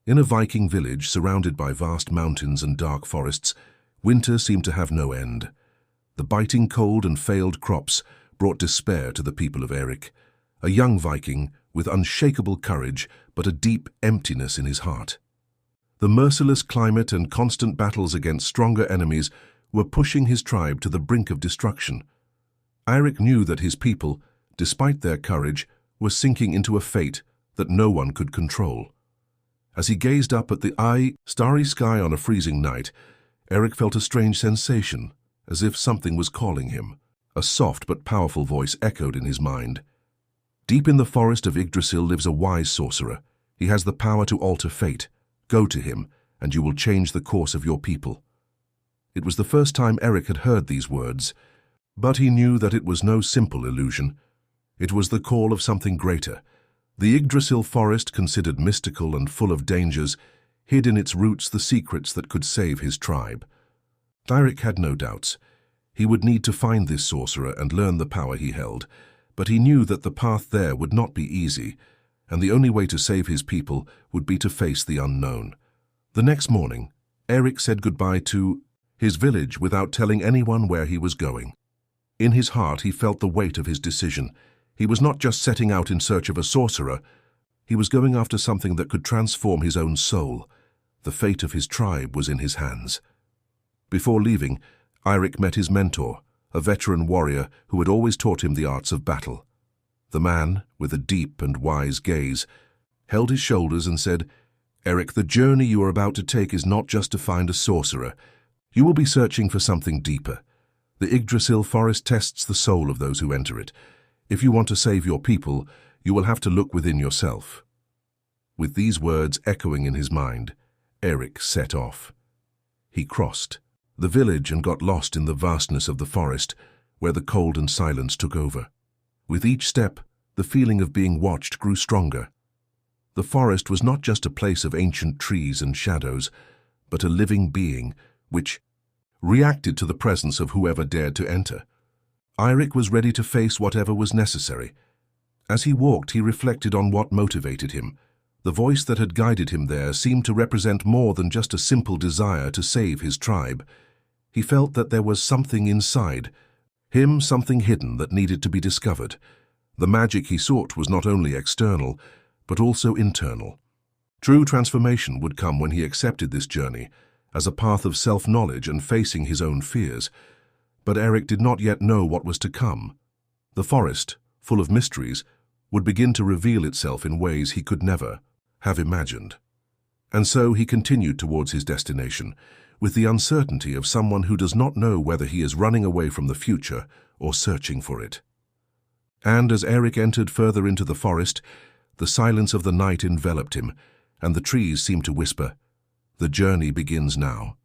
In a Viking village surrounded by vast mountains and dark forests, winter seemed to have no end. The biting cold and failed crops brought despair to the people of Erik, a young Viking with unshakable courage but a deep emptiness in his heart. The merciless climate and constant battles against stronger enemies were pushing his tribe to the brink of destruction. Erik knew that his people, despite their courage, were sinking into a fate that no one could control. As he gazed up at the starry sky on a freezing night, Erik felt a strange sensation, as if something was calling him. A soft but powerful voice echoed in his mind. Deep in the forest of Yggdrasil lives a wise sorcerer. He has the power to alter fate. Go to him, and you will change the course of your people. It was the first time Erik had heard these words, but he knew that it was no simple illusion. It was the call of something greater. The Yggdrasil forest, considered mystical and full of dangers, hid in its roots the secrets that could save his tribe. Erik had no doubts. He would need to find this sorcerer and learn the power he held, but he knew that the path there would not be easy, and the only way to save his people would be to face the unknown. The next morning, Erik said goodbye to his village without telling anyone where he was going. In his heart, he felt the weight of his decision. He was not just setting out in search of a sorcerer. He was going after something that could transform his own soul. The fate of his tribe was in his hands. Before leaving, Erik met his mentor, a veteran warrior who had always taught him the arts of battle. The man, with a deep and wise gaze, held his shoulders and said, "Erik, the journey you are about to take is not just to find a sorcerer. You will be searching for something deeper. The Yggdrasil forest tests the soul of those who enter it. If you want to save your people, you will have to look within yourself." With these words echoing in his mind, Erik set off. He crossed the village and got lost in the vastness of the forest, where the cold and silence took over. With each step, the feeling of being watched grew stronger. The forest was not just a place of ancient trees and shadows, but a living being which reacted to the presence of whoever dared to enter. Erik was ready to face whatever was necessary. As he walked, he reflected on what motivated him. The voice that had guided him there seemed to represent more than just a simple desire to save his tribe. He felt that there was something inside him, something hidden that needed to be discovered. The magic he sought was not only external, but also internal. True transformation would come when he accepted this journey as a path of self-knowledge and facing his own fears. But Erik did not yet know what was to come. The forest, full of mysteries, would begin to reveal itself in ways he could never have imagined. And so he continued towards his destination, with the uncertainty of someone who does not know whether he is running away from the future or searching for it. And as Erik entered further into the forest, the silence of the night enveloped him, and the trees seemed to whisper, "The journey begins now.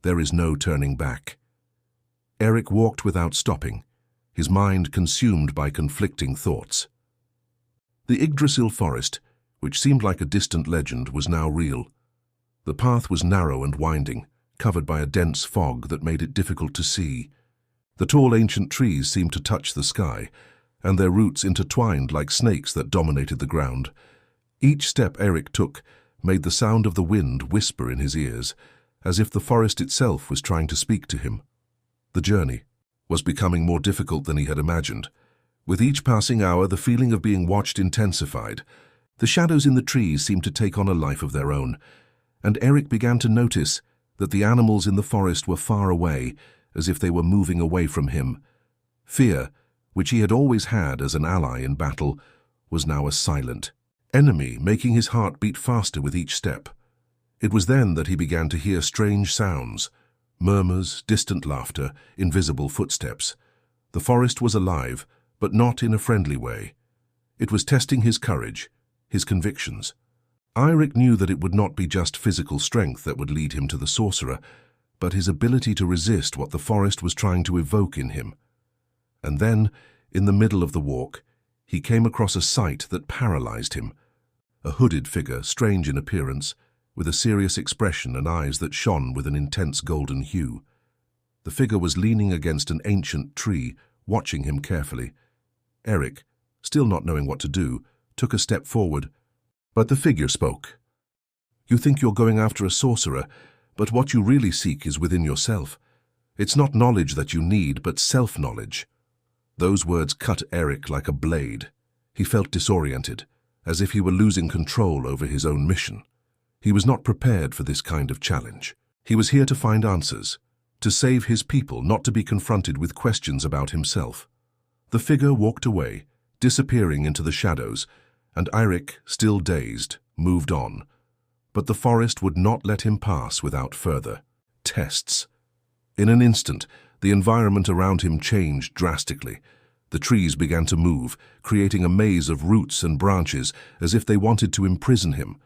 There is no turning back." Erik walked without stopping, his mind consumed by conflicting thoughts. The Yggdrasil forest, which seemed like a distant legend, was now real. The path was narrow and winding, covered by a dense fog that made it difficult to see. The tall ancient trees seemed to touch the sky, and their roots intertwined like snakes that dominated the ground. Each step Erik took made the sound of the wind whisper in his ears, as if the forest itself was trying to speak to him. The journey was becoming more difficult than he had imagined. With each passing hour, the feeling of being watched intensified. The shadows in the trees seemed to take on a life of their own, and Erik began to notice that the animals in the forest were far away, as if they were moving away from him. Fear, which he had always had as an ally in battle, was now a silent enemy, making his heart beat faster with each step. It was then that he began to hear strange sounds, murmurs, distant laughter, invisible footsteps. The forest was alive, but not in a friendly way. It was testing his courage, his convictions. Erik knew that it would not be just physical strength that would lead him to the sorcerer, but his ability to resist what the forest was trying to evoke in him. And then, in the middle of the walk, he came across a sight that paralyzed him. A hooded figure, strange in appearance, with a serious expression and eyes that shone with an intense golden hue. The figure was leaning against an ancient tree, watching him carefully. Erik, still not knowing what to do, took a step forward, but the figure spoke. You think you're going after a sorcerer, but what you really seek is within yourself. It's not knowledge that you need, but self-knowledge." Those words cut Eric like a blade. He felt disoriented, as if he were losing control over his own mission. He was not prepared for this kind of challenge. He was here to find answers, to save his people, not to be confronted with questions about himself. The figure walked away, disappearing into the shadows, and Eric, still dazed, moved on. But the forest would not let him pass without further tests. In an instant, the environment around him changed drastically. The trees began to move, creating a maze of roots and branches as if they wanted to imprison him.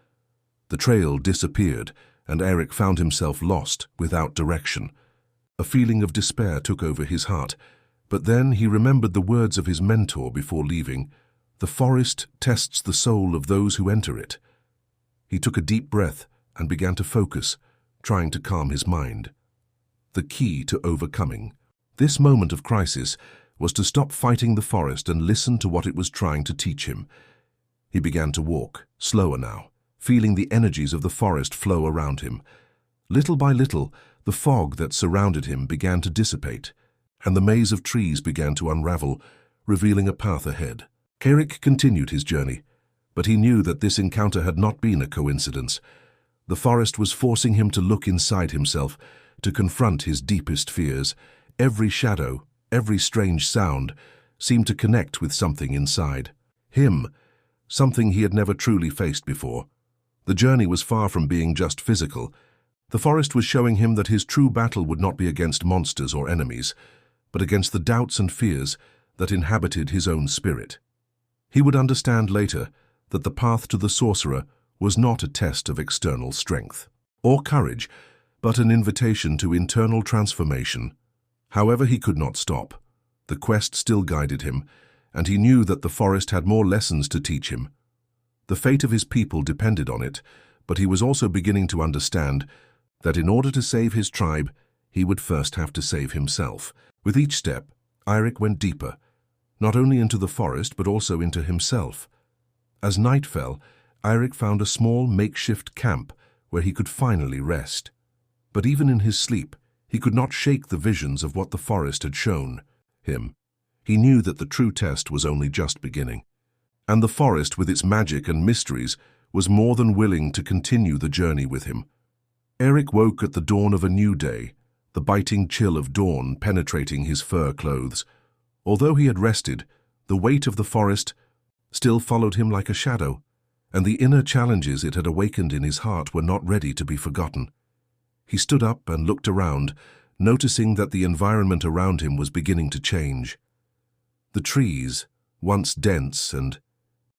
The trail disappeared, and Eric found himself lost, without direction. A feeling of despair took over his heart, but then he remembered the words of his mentor before leaving. "The forest tests the soul of those who enter it." He took a deep breath and began to focus, trying to calm his mind. The key to overcoming this moment of crisis was to stop fighting the forest and listen to what it was trying to teach him. He began to walk, slower now, feeling the energies of the forest flow around him. Little by little, the fog that surrounded him began to dissipate, and the maze of trees began to unravel, revealing a path ahead. Eric continued his journey, but he knew that this encounter had not been a coincidence. The forest was forcing him to look inside himself, to confront his deepest fears. Every shadow, every strange sound, seemed to connect with something inside him, something he had never truly faced before. The journey was far from being just physical. The forest was showing him that his true battle would not be against monsters or enemies, but against the doubts and fears that inhabited his own spirit. He would understand later that the path to the sorcerer was not a test of external strength or courage, but an invitation to internal transformation. However, he could not stop. The quest still guided him, and he knew that the forest had more lessons to teach him. The fate of his people depended on it, but he was also beginning to understand that in order to save his tribe, he would first have to save himself. With each step, Eric went deeper, not only into the forest but also into himself. As night fell, Eric found a small makeshift camp where he could finally rest. But even in his sleep, he could not shake the visions of what the forest had shown him. He knew that the true test was only just beginning, and the forest, with its magic and mysteries, was more than willing to continue the journey with him. Eric woke at the dawn of a new day, the biting chill of dawn penetrating his fur clothes. Although he had rested, the weight of the forest still followed him like a shadow, and the inner challenges it had awakened in his heart were not ready to be forgotten. He stood up and looked around, noticing that the environment around him was beginning to change. The trees, once dense and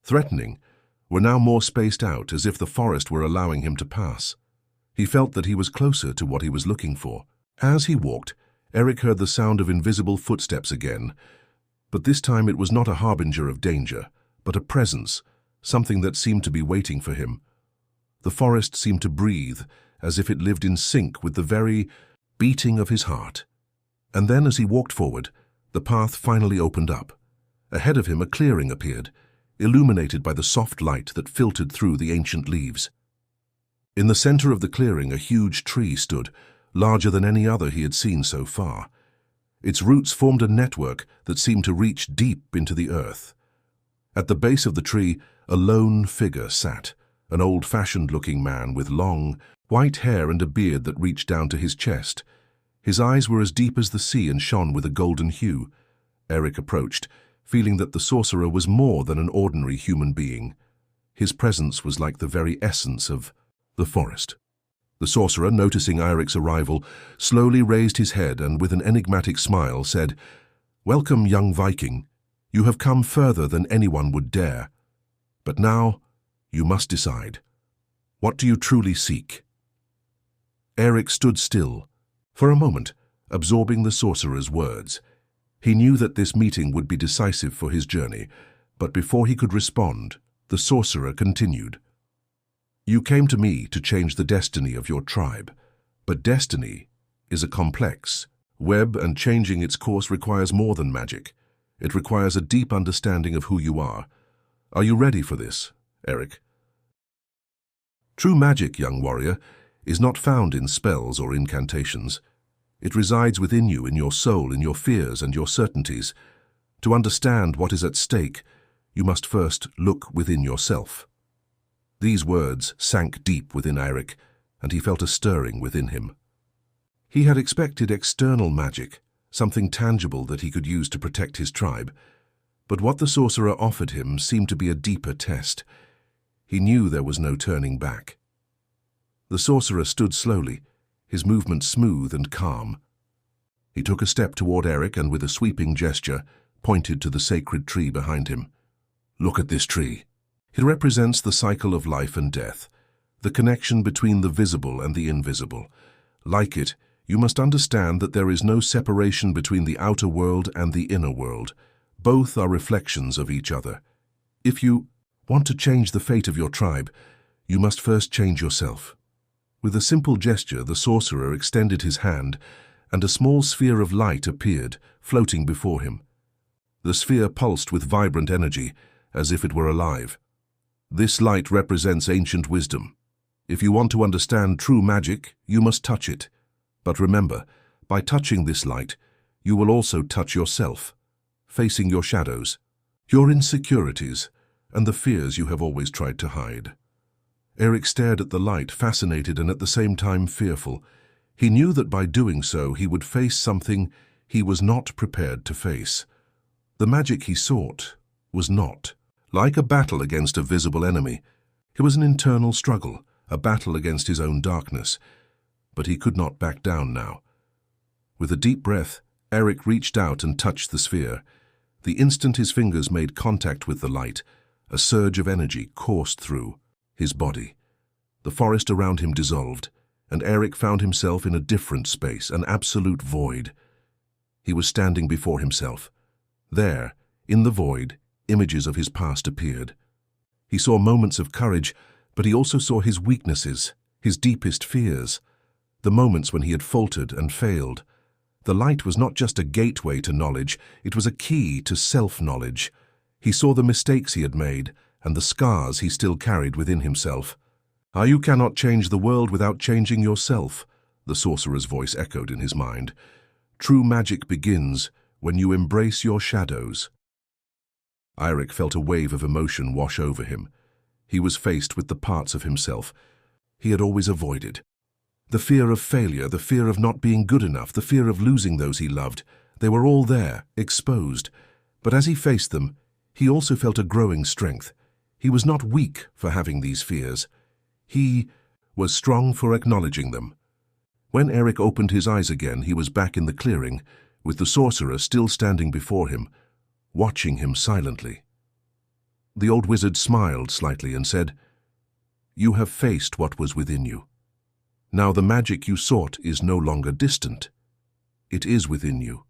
threatening, were now more spaced out, as if the forest were allowing him to pass. He felt that he was closer to what he was looking for. As he walked, Eric heard the sound of invisible footsteps again, but this time it was not a harbinger of danger, but a presence, something that seemed to be waiting for him. The forest seemed to breathe, as if it lived in sync with the very beating of his heart. And then, as he walked forward, the path finally opened up. Ahead of him a clearing appeared, illuminated by the soft light that filtered through the ancient leaves. In the center of the clearing, a huge tree stood, larger than any other he had seen so far. Its roots formed a network that seemed to reach deep into the earth. At the base of the tree, a lone figure sat, an old-fashioned-looking man with long, white hair and a beard that reached down to his chest. His eyes were as deep as the sea and shone with a golden hue. Eric approached, feeling that the sorcerer was more than an ordinary human being. His presence was like the very essence of the forest. The sorcerer, noticing Eric's arrival, slowly raised his head and with an enigmatic smile said, "Welcome, young Viking. You have come further than anyone would dare. But now, you must decide. What do you truly seek?" Eric stood still, for a moment, absorbing the sorcerer's words. He knew that this meeting would be decisive for his journey, but before he could respond, the sorcerer continued. "You came to me to change the destiny of your tribe, but destiny is a complex web, and changing its course requires more than magic. It requires a deep understanding of who you are. Are you ready for this, Eric?" True magic, young warrior, is not found in spells or incantations. It resides within you, in your soul, in your fears and your certainties. To understand what is at stake, you must first look within yourself. These words sank deep within Eirik, and he felt a stirring within him. He had expected external magic, something tangible that he could use to protect his tribe, but what the sorcerer offered him seemed to be a deeper test. He knew there was no turning back. The sorcerer stood slowly, his movement smooth and calm. He took a step toward Eirik and with a sweeping gesture pointed to the sacred tree behind him. Look at this tree. It represents the cycle of life and death, the connection between the visible and the invisible. Like it, you must understand that there is no separation between the outer world and the inner world. Both are reflections of each other. If you want to change the fate of your tribe, you must first change yourself. With a simple gesture, the sorcerer extended his hand, and a small sphere of light appeared, floating before him. The sphere pulsed with vibrant energy, as if it were alive. This light represents ancient wisdom. If you want to understand true magic, you must touch it. But remember, by touching this light, you will also touch yourself, facing your shadows, your insecurities, and the fears you have always tried to hide. Eirik stared at the light, fascinated and at the same time fearful. He knew that by doing so, he would face something he was not prepared to face. The magic he sought was not like a battle against a visible enemy. It was an internal struggle, a battle against his own darkness. But he could not back down now. With a deep breath, Eirik reached out and touched the sphere. The instant his fingers made contact with the light, a surge of energy coursed through his body. The forest around him dissolved, and Eirik found himself in a different space, an absolute void. He was standing before himself. There, in the void, images of his past appeared. He saw moments of courage, but he also saw his weaknesses, his deepest fears, the moments when he had faltered and failed. The light was not just a gateway to knowledge, it was a key to self-knowledge. He saw the mistakes he had made and the scars he still carried within himself. You cannot change the world without changing yourself, the sorcerer's voice echoed in his mind. True magic begins when you embrace your shadows. Eirik felt a wave of emotion wash over him. He was faced with the parts of himself he had always avoided. The fear of failure, the fear of not being good enough, the fear of losing those he loved. They were all there, exposed. But as he faced them, he also felt a growing strength. He was not weak for having these fears. He was strong for acknowledging them. When Eirik opened his eyes again, he was back in the clearing, with the sorcerer still standing before him, watching him silently. The old wizard smiled slightly and said, "You have faced what was within you. Now the magic you sought is no longer distant. It is within you.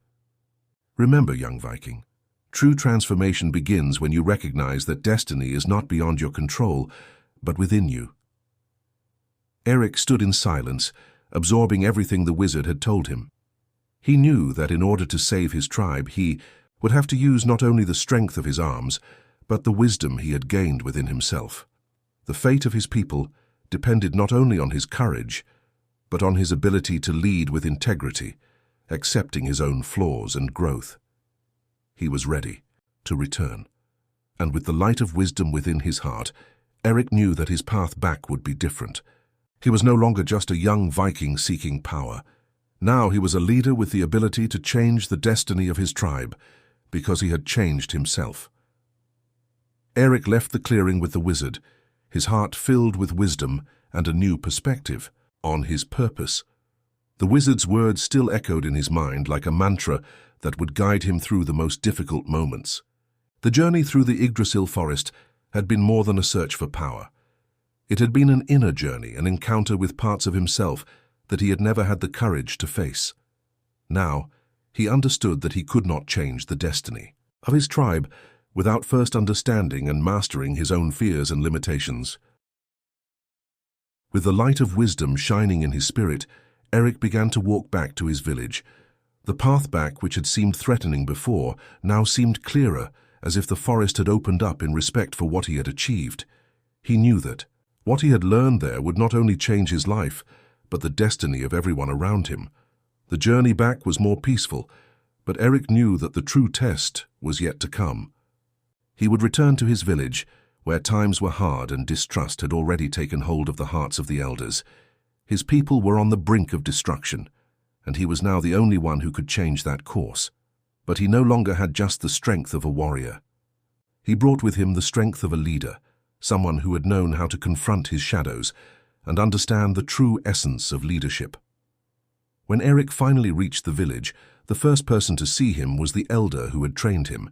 Remember, young Viking, true transformation begins when you recognize that destiny is not beyond your control, but within you." Eirik stood in silence, absorbing everything the wizard had told him. He knew that in order to save his tribe, he would have to use not only the strength of his arms, but the wisdom he had gained within himself. The fate of his people depended not only on his courage, but on his ability to lead with integrity, accepting his own flaws and growth. He was ready to return, and with the light of wisdom within his heart, Eirik knew that his path back would be different. He was no longer just a young Viking seeking power. Now he was a leader with the ability to change the destiny of his tribe, because he had changed himself. Eirik left the clearing with the wizard, his heart filled with wisdom and a new perspective on his purpose. The wizard's words still echoed in his mind like a mantra that would guide him through the most difficult moments. The journey through the Yggdrasil forest had been more than a search for power. It had been an inner journey, an encounter with parts of himself that he had never had the courage to face. Now, he understood that he could not change the destiny of his tribe without first understanding and mastering his own fears and limitations. With the light of wisdom shining in his spirit, Eirik began to walk back to his village. The path back, which had seemed threatening before, now seemed clearer, as if the forest had opened up in respect for what he had achieved. He knew that, What he had learned there would not only change his life, but the destiny of everyone around him. The journey back was more peaceful, but Eric knew that the true test was yet to come. He would return to his village, where times were hard and distrust had already taken hold of the hearts of the elders. His people were on the brink of destruction, and he was now the only one who could change that course. But he no longer had just the strength of a warrior. He brought with him the strength of a leader, someone who had known how to confront his shadows and understand the true essence of leadership. When Eric finally reached the village, the first person to see him was the elder who had trained him.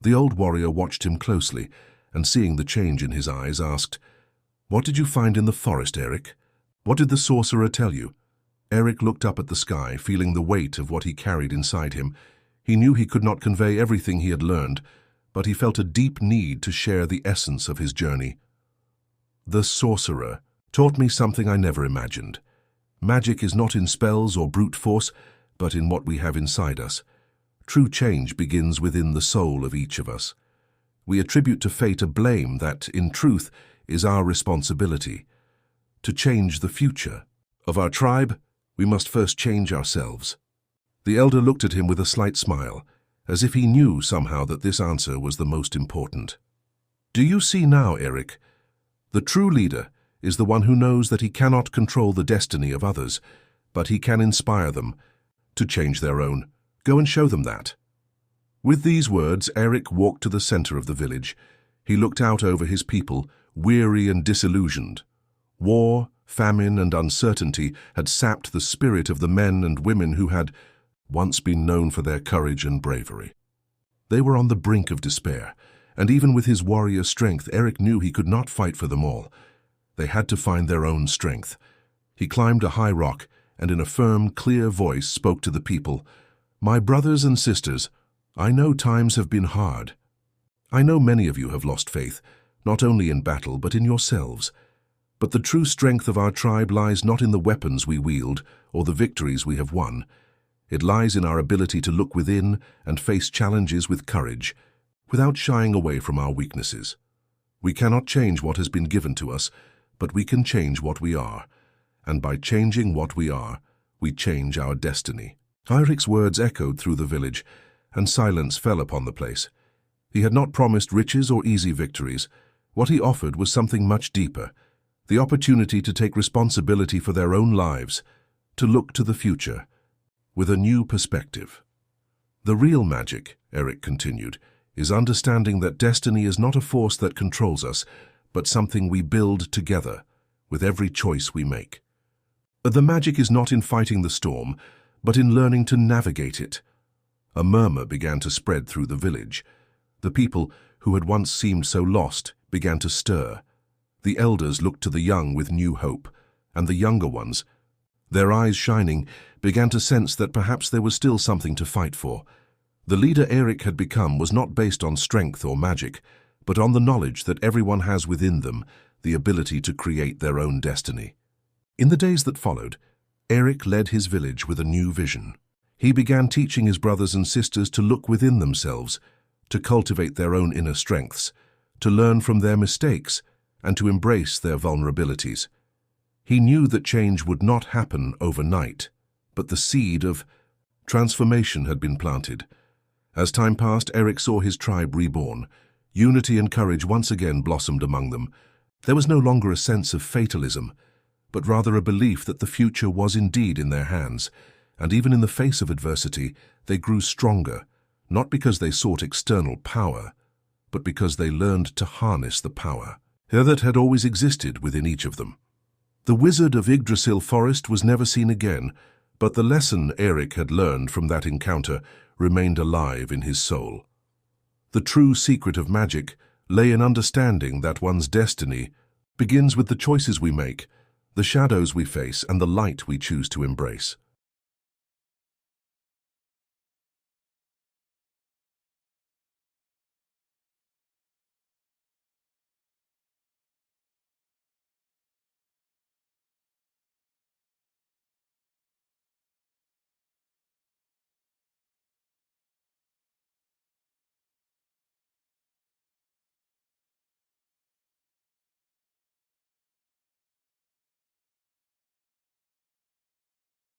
The old warrior watched him closely, and seeing the change in his eyes, asked, "What did you find in the forest, Eric? What did the sorcerer tell you?" Eric looked up at the sky, feeling the weight of what he carried inside him. He knew he could not convey everything he had learned, but he felt a deep need to share the essence of his journey. "The sorcerer taught me something I never imagined. Magic is not in spells or brute force, but in what we have inside us. True change begins within the soul of each of us. We attribute to fate a blame that, in truth, is our responsibility. To change the future of our tribe, we must first change ourselves." The elder looked at him with a slight smile, as if he knew somehow that this answer was the most important. "Do you see now, Eric? The true leader is the one who knows that he cannot control the destiny of others, but he can inspire them to change their own. Go and show them that." With these words, Eric walked to the center of the village. He looked out over his people, weary and disillusioned. War, famine, and uncertainty had sapped the spirit of the men and women who had once been known for their courage and bravery. They were on the brink of despair, and even with his warrior strength, Eric knew he could not fight for them all. They had to find their own strength. He climbed a high rock, and in a firm, clear voice spoke to the people. "My brothers and sisters, I know times have been hard. I know many of you have lost faith, not only in battle but in yourselves. But the true strength of our tribe lies not in the weapons we wield or the victories we have won. It lies in our ability to look within and face challenges with courage, without shying away from our weaknesses. We cannot change what has been given to us, but we can change what we are. And by changing what we are, we change our destiny." Eric's words echoed through the village, and silence fell upon the place. He had not promised riches or easy victories. What he offered was something much deeper, the opportunity to take responsibility for their own lives, to look to the future with a new perspective. "The real magic," Eric continued, "is understanding that destiny is not a force that controls us, but something we build together with every choice we make. The magic is not in fighting the storm, but in learning to navigate it." A murmur began to spread through the village. The people, who had once seemed so lost, began to stir. The elders looked to the young with new hope, and the younger ones, their eyes shining, began to sense that perhaps there was still something to fight for. The leader Eric had become was not based on strength or magic, but on the knowledge that everyone has within them the ability to create their own destiny. In the days that followed, Eric led his village with a new vision. He began teaching his brothers and sisters to look within themselves, to cultivate their own inner strengths, to learn from their mistakes, and to embrace their vulnerabilities. He knew that change would not happen overnight, but the seed of transformation had been planted. As time passed, Eric saw his tribe reborn. Unity and courage once again blossomed among them. There was no longer a sense of fatalism, but rather a belief that the future was indeed in their hands. And even in the face of adversity, they grew stronger, not because they sought external power, but because they learned to harness the power that had always existed within each of them. The wizard of Yggdrasil forest was never seen again, but the lesson Eric had learned from that encounter remained alive in his soul. The true secret of magic lay in understanding that one's destiny begins with the choices we make, the shadows we face, and the light we choose to embrace.